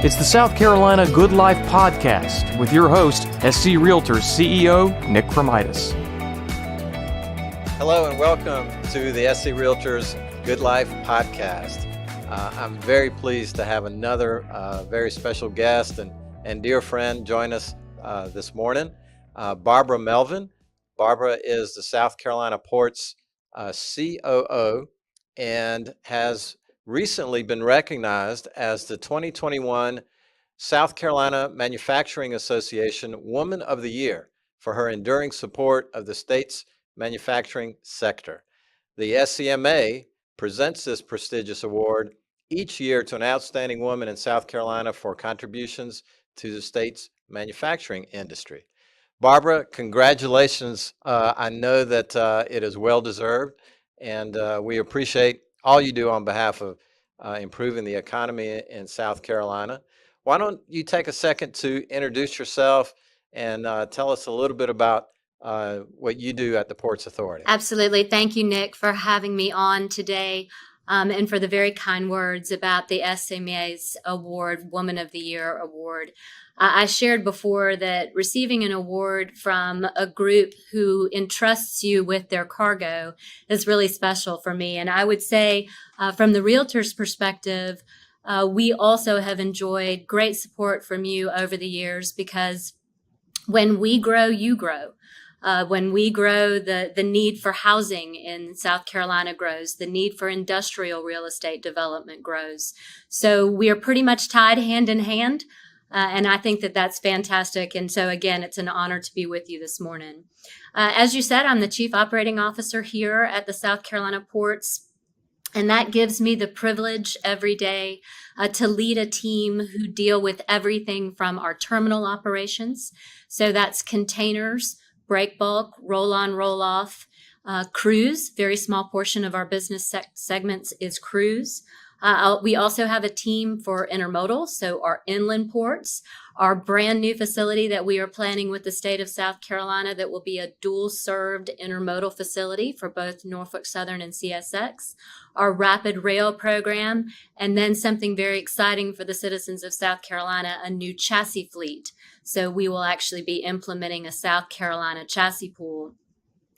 It's the South Carolina Good Life Podcast with your host, SC Realtors CEO Nick Kremydas. Hello and welcome to the SC Realtors Good Life Podcast. I'm very pleased to have another very special guest and dear friend join us this morning, Barbara Melvin. Barbara is the South Carolina Ports COO and has recently been recognized as the 2021 South Carolina Manufacturing Association Woman of the Year for her enduring support of the state's manufacturing sector. The SCMA presents this prestigious award each year to an outstanding woman in South Carolina for contributions to the state's manufacturing industry. Barbara, congratulations. I know that it is well-deserved, and we appreciate all you do on behalf of improving the economy in South Carolina. Why don't you take a second to introduce yourself and tell us a little bit about what you do at the Ports Authority. Absolutely. Thank you, Nick, for having me on today and for the very kind words about the SCMA's award, Woman of the Year award. I shared before that receiving an award from a group who entrusts you with their cargo is really special for me. And I would say from the realtor's perspective, we also have enjoyed great support from you over the years because when we grow, you grow. When we grow, the need for housing in South Carolina grows. The need for industrial real estate development grows. So we are pretty much tied hand in hand. And I think that that's fantastic. And so, again, it's an honor to be with you this morning. As you said, I'm the Chief Operating Officer here at the South Carolina Ports. And that gives me the privilege every day to lead a team who deal with everything from our terminal operations. So that's containers, break bulk, roll on, roll off, cruise. Very small portion of our business segments is cruise. We also have a team for intermodal, so our inland ports, our brand new facility that we are planning with the state of South Carolina that will be a dual-served intermodal facility for both Norfolk Southern and CSX, our rapid rail program, and then something very exciting for the citizens of South Carolina, a new chassis fleet. So we will actually be implementing a South Carolina chassis pool,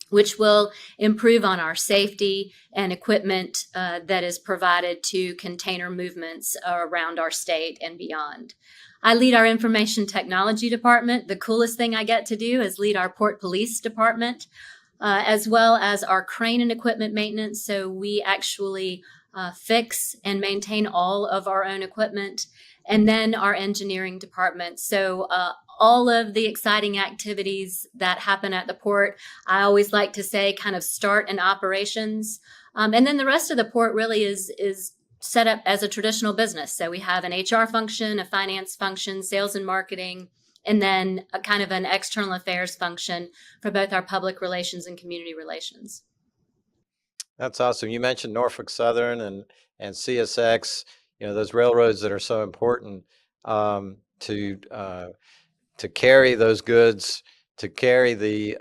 which will improve on our safety and equipment that is provided to container movements around our state and beyond. I lead our information technology department. The coolest thing I get to do is lead our port police department, as well as our crane and equipment maintenance. So we actually fix and maintain all of our own equipment, and then our engineering department. So all of the exciting activities that happen at the port, I always like to say kind of start in operations. And then the rest of the port really is set up as a traditional business. So we have an HR function, a finance function, sales and marketing, and then a kind of an external affairs function for both our public relations and community relations. That's awesome. You mentioned Norfolk Southern and CSX, those railroads that are so important to carry those goods, to carry the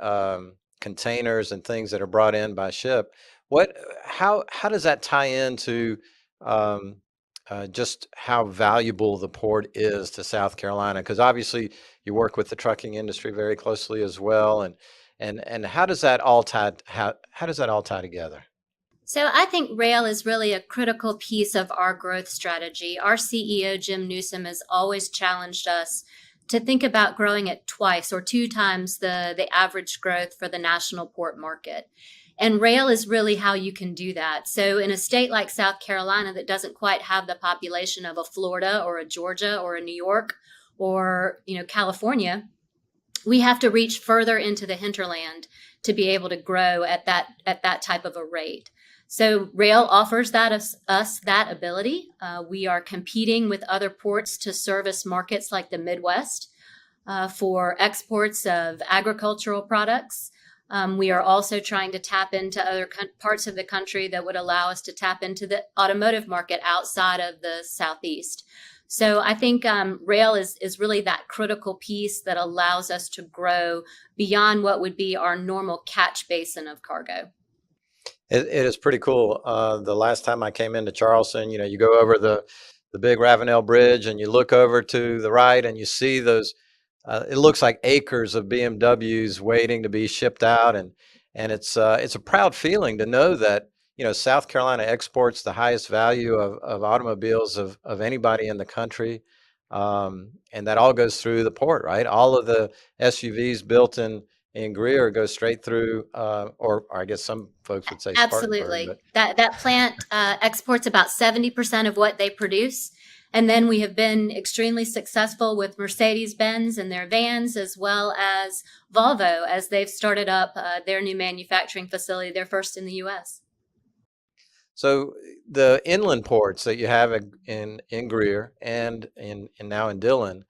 containers and things that are brought in by ship. How does that tie into just how valuable the port is to South Carolina? Because obviously you work with the trucking industry very closely as well, and how does that all tie together? So I think rail is really a critical piece of our growth strategy. Our CEO, Jim Newsom, has always challenged us to think about growing at twice or two times the average growth for the national port market. And rail is really how you can do that. So in a state like South Carolina that doesn't quite have the population of a Florida or a Georgia or a New York or California, we have to reach further into the hinterland to be able to grow at that type of a rate. So rail offers us that ability. We are competing with other ports to service markets like the Midwest for exports of agricultural products. We are also trying to tap into other parts of the country that would allow us to tap into the automotive market outside of the Southeast. So I think rail is really that critical piece that allows us to grow beyond what would be our normal catch basin of cargo. It is pretty cool. The last time I came into Charleston, you go over the big Ravenel Bridge, and you look over to the right and you see those. It looks like acres of BMWs waiting to be shipped out, and it's a proud feeling to know that South Carolina exports the highest value of automobiles of anybody in the country, and that all goes through the port, right? All of the SUVs built in Greer go straight through, or I guess some folks would say Spartanburg, Absolutely. but That plant exports about 70% of what they produce. And then we have been extremely successful with Mercedes-Benz and their vans, as well as Volvo, as they've started up their new manufacturing facility, their first in the U.S. so the inland ports that you have in Greer and now in Dillon,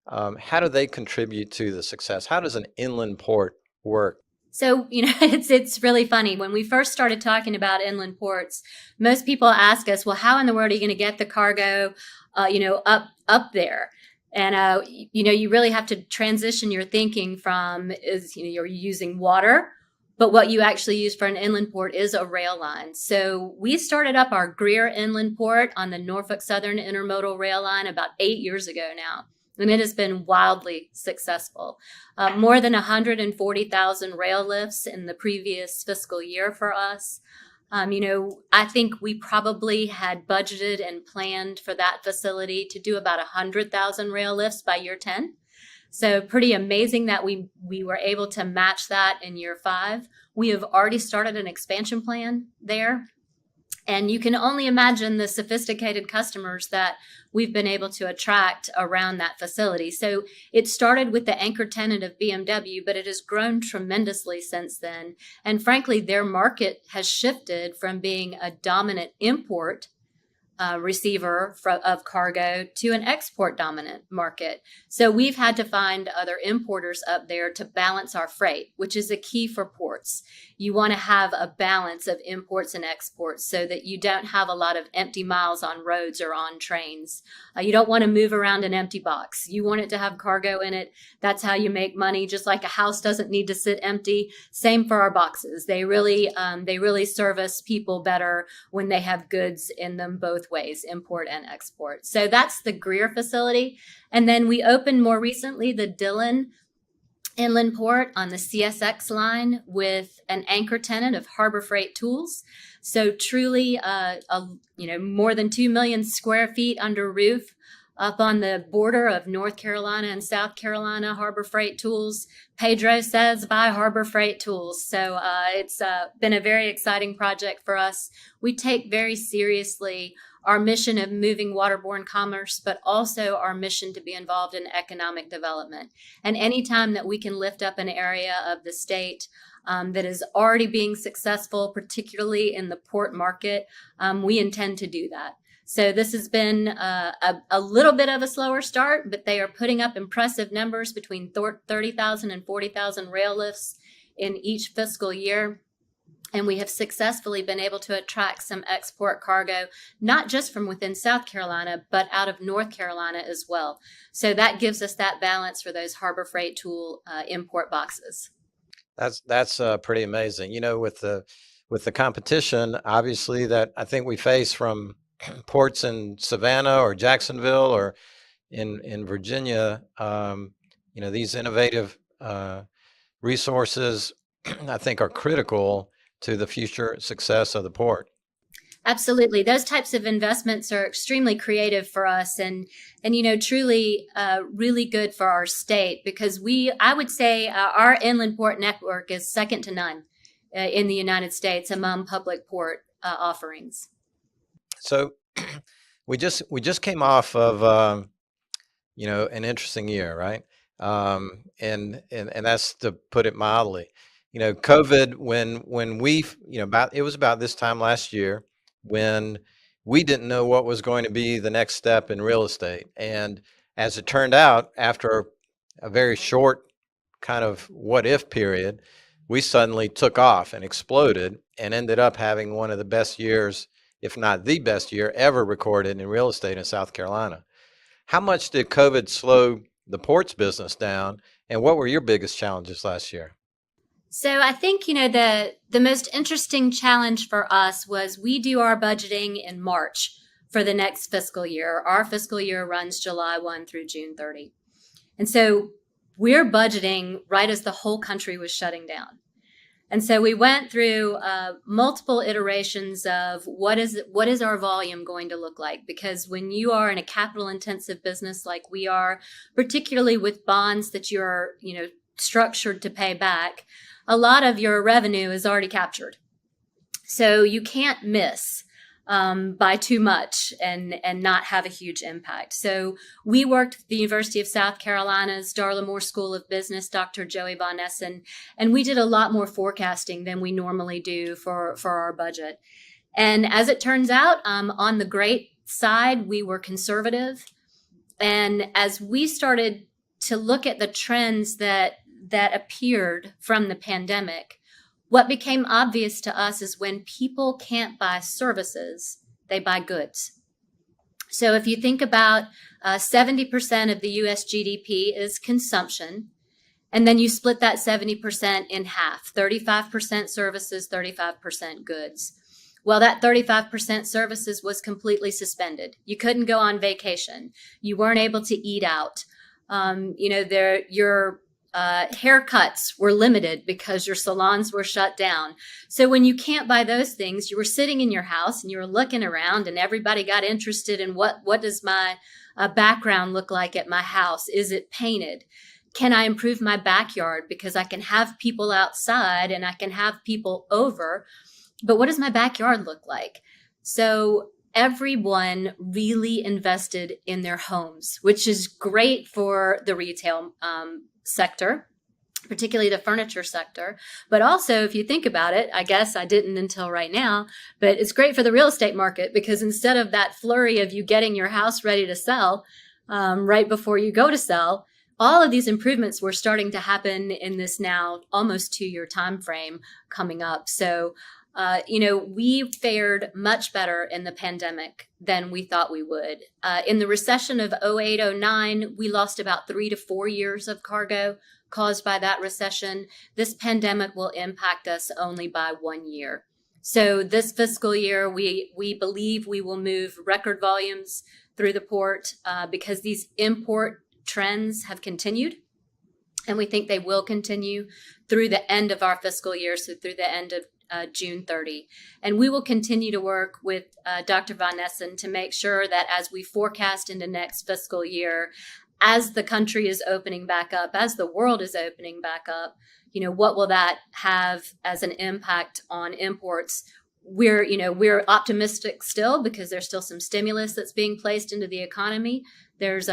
how do they contribute to the success? How does an inland port work? So, it's really funny. When we first started talking about inland ports, most people ask us, well, how in the world are you going to get the cargo, up there? And, you really have to transition your thinking from you're using water, but what you actually use for an inland port is a rail line. So we started up our Greer Inland Port on the Norfolk Southern Intermodal Rail Line about 8 years ago now. And it has been wildly successful. More than 140,000 rail lifts in the previous fiscal year for us. I think we probably had budgeted and planned for that facility to do about 100,000 rail lifts by year 10. So pretty amazing that we were able to match that in year 5. We have already started an expansion plan there. And you can only imagine the sophisticated customers that we've been able to attract around that facility. So it started with the anchor tenant of BMW, but it has grown tremendously since then. And frankly, their market has shifted from being a dominant import receiver of cargo to an export dominant market. So we've had to find other importers up there to balance our freight, which is a key for ports. You want to have a balance of imports and exports so that you don't have a lot of empty miles on roads or on trains. You don't want to move around an empty box. You want it to have cargo in it. That's how you make money. Just like a house doesn't need to sit empty. Same for our boxes. They really service people better when they have goods in them both ways, import and export. So that's the Greer facility. And then we opened more recently the Dillon Inland Port on the CSX line with an anchor tenant of Harbor Freight Tools. So truly, more than 2 million square feet under roof up on the border of North Carolina and South Carolina. Harbor Freight Tools. Pedro says buy Harbor Freight Tools. So it's been a very exciting project for us. We take very seriously our mission of moving waterborne commerce, but also our mission to be involved in economic development. And anytime that we can lift up an area of the state that is already being successful, particularly in the port market, we intend to do that. So this has been a little bit of a slower start, but they are putting up impressive numbers between 30,000 and 40,000 rail lifts in each fiscal year. And we have successfully been able to attract some export cargo, not just from within South Carolina, but out of North Carolina as well. So that gives us that balance for those Harbor Freight Tool import boxes. That's pretty amazing. With the competition, obviously, that I think we face from ports in Savannah or Jacksonville or in Virginia, these innovative resources, I think, are critical to the future success of the port. Absolutely. Those types of investments are extremely creative for us and truly really good for our state because I would say our inland port network is second to none in the United States among public port offerings. So we just came off of an interesting year, right? And that's to put it mildly. COVID, when we, it was about this time last year when we didn't know what was going to be the next step in real estate. And as it turned out, after a very short kind of what if period, we suddenly took off and exploded and ended up having one of the best years, if not the best year ever recorded in real estate in South Carolina. How much did COVID slow the ports business down? And what were your biggest challenges last year? So I think, the most interesting challenge for us was we do our budgeting in March for the next fiscal year. Our fiscal year runs July 1 through June 30. And so we're budgeting right as the whole country was shutting down. And so we went through multiple iterations of what is our volume going to look like? Because when you are in a capital intensive business like we are, particularly with bonds that you're, structured to pay back, a lot of your revenue is already captured. So you can't miss by too much and not have a huge impact. So we worked with the University of South Carolina's Darla Moore School of Business, Dr. Joey Von Essen, and we did a lot more forecasting than we normally do for our budget. And as it turns out, on the great side, we were conservative. And as we started to look at the trends that appeared from the pandemic, what became obvious to us is when people can't buy services, they buy goods. So if you think about 70% of the US GDP is consumption, and then you split that 70% in half, 35% services, 35% goods. Well, that 35% services was completely suspended. You couldn't go on vacation. You weren't able to eat out. Your haircuts were limited because your salons were shut down. So when you can't buy those things, you were sitting in your house and you were looking around, and everybody got interested in what does my background look like at my house? Is it painted? Can I improve my backyard? Because I can have people outside and I can have people over, but what does my backyard look like? So everyone really invested in their homes, which is great for the retail sector, particularly the furniture sector. But also, if you think about it, I guess I didn't until right now, but it's great for the real estate market, because instead of that flurry of you getting your house ready to sell right before you go to sell, all of these improvements were starting to happen in this now almost 2-year time frame coming up. So we fared much better in the pandemic than we thought we would. In the recession of 08-09, we lost about 3 to 4 years of cargo caused by that recession. This pandemic will impact us only by 1 year. So this fiscal year, we believe we will move record volumes through the port because these import trends have continued. And we think they will continue through the end of our fiscal year, so through the end of June 30. And we will continue to work with Dr. Von Essen to make sure that as we forecast into next fiscal year, as the country is opening back up, as the world is opening back up, what will that have as an impact on imports? We're optimistic still because there's still some stimulus that's being placed into the economy. There's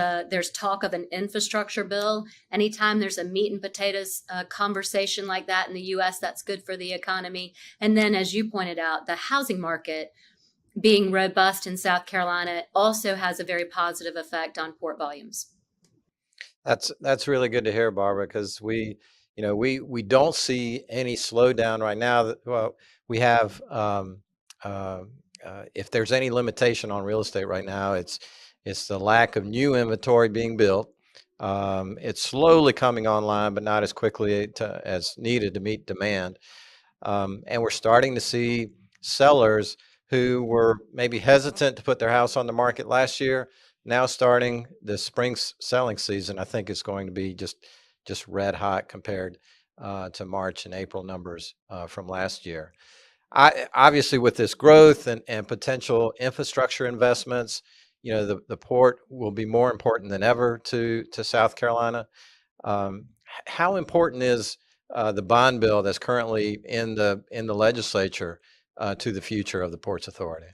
talk of an infrastructure bill. Anytime there's a meat and potatoes conversation like that in the U.S., that's good for the economy. And then, as you pointed out, the housing market being robust in South Carolina also has a very positive effect on port volumes. That's really good to hear, Barbara, because we don't see any slowdown right now. Well, we have if there's any limitation on real estate right now, it's the lack of new inventory being built. It's slowly coming online, but not as quickly as needed to meet demand. And we're starting to see sellers who were maybe hesitant to put their house on the market last year, now starting the spring selling season. I think it's going to be just red hot compared to March and April numbers from last year. Obviously, with this growth and potential infrastructure investments, the port will be more important than ever to South Carolina. How important is the bond bill that's currently in the legislature to the future of the Ports Authority?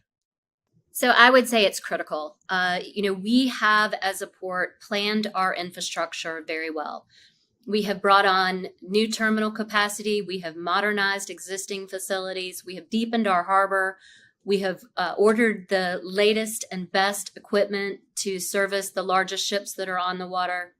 So I would say it's critical. We have, as a port, planned our infrastructure very well. We have brought on new terminal capacity. We have modernized existing facilities. We have deepened our harbor. We have ordered the latest and best equipment to service the largest ships that are on the water.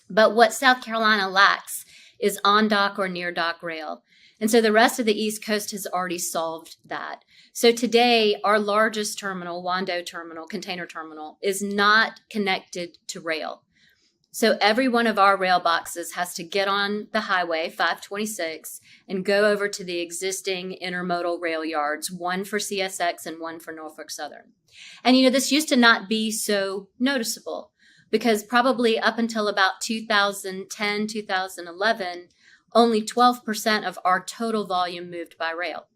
But what South Carolina lacks is on-dock or near-dock rail. And so the rest of the East Coast has already solved that. So today, our largest terminal, Wando Terminal, container terminal, is not connected to rail. So every one of our rail boxes has to get on the highway 526 and go over to the existing intermodal rail yards, one for CSX and one for Norfolk Southern. And, this used to not be so noticeable because probably up until about 2010, 2011, only 12% of our total volume moved by rail.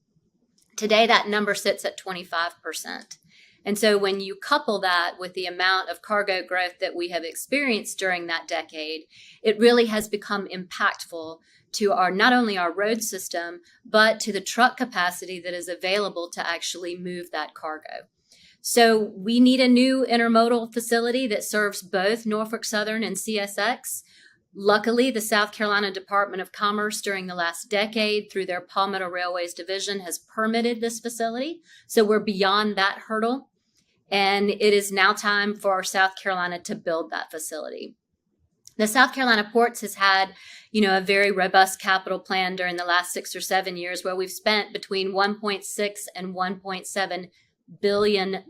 Today, that number sits at 25%. And so when you couple that with the amount of cargo growth that we have experienced during that decade, it really has become impactful to not only our road system, but to the truck capacity that is available to actually move that cargo. So we need a new intermodal facility that serves both Norfolk Southern and CSX. Luckily, the South Carolina Department of Commerce during the last decade, through their Palmetto Railways Division, has permitted this facility. So we're beyond that hurdle. And it is now time for South Carolina to build that facility. The South Carolina Ports has had, a very robust capital plan during the last 6 or 7 years where we've spent between $1.6 and $1.7 billion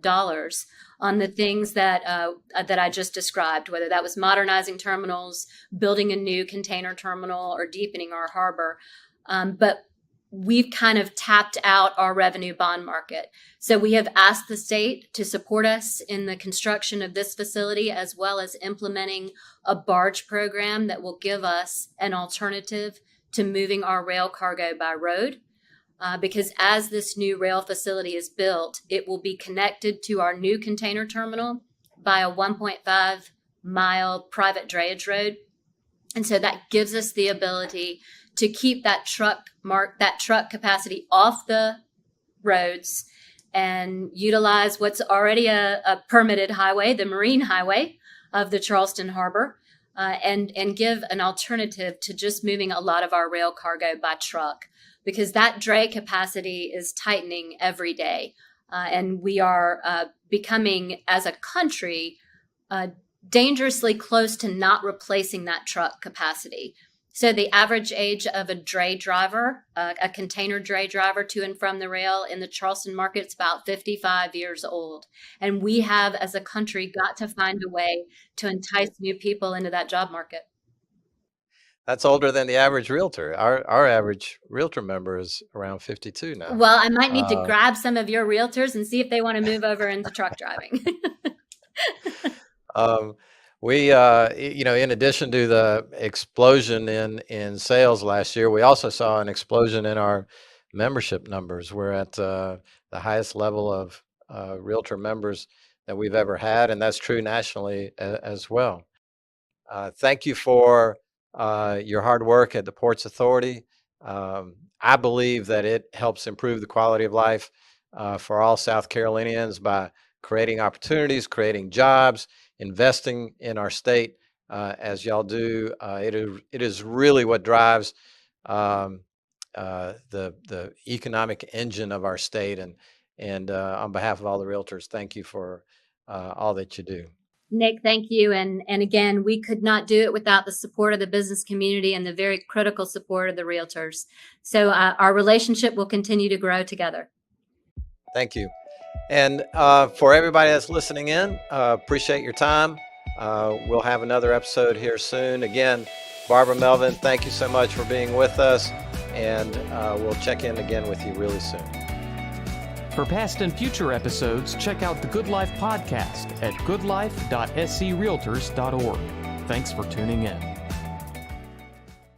on the things that I just described, whether that was modernizing terminals, building a new container terminal, or deepening our harbor. But we've kind of tapped out our revenue bond market. So we have asked the state to support us in the construction of this facility, as well as implementing a barge program that will give us an alternative to moving our rail cargo by road. Because as this new rail facility is built, it will be connected to our new container terminal by a 1.5-mile private drayage road. And so that gives us the ability to keep that truck capacity off the roads and utilize what's already a permitted highway, the Marine Highway of the Charleston Harbor, and give an alternative to just moving a lot of our rail cargo by truck, because that dray capacity is tightening every day. And we are becoming, as a country, dangerously close to not replacing that truck capacity. So the average age of a dray driver, a container dray driver to and from the rail in the Charleston market, is about 55 years old. And we have, as a country, got to find a way to entice new people into that job market. That's older than the average realtor. Our average realtor member is around 52 now. Well, I might need to grab some of your realtors and see if they want to move over into truck driving. We, in addition to the explosion in sales last year, we also saw an explosion in our membership numbers. We're at the highest level of realtor members that we've ever had, and that's true nationally as well. Thank you for your hard work at the Ports Authority. I believe that it helps improve the quality of life for all South Carolinians by creating opportunities, creating jobs, investing in our state as y'all do. It is really what drives the economic engine of our state. And on behalf of all the realtors, thank you for all that you do. Nick, thank you. And again, we could not do it without the support of the business community and the very critical support of the realtors. So our relationship will continue to grow together. Thank you. And for everybody that's listening in, appreciate your time. We'll have another episode here soon. Again, Barbara Melvin, thank you so much for being with us. And we'll check in again with you really soon. For past and future episodes, check out the Good Life podcast at goodlife.screaltors.org. Thanks for tuning in.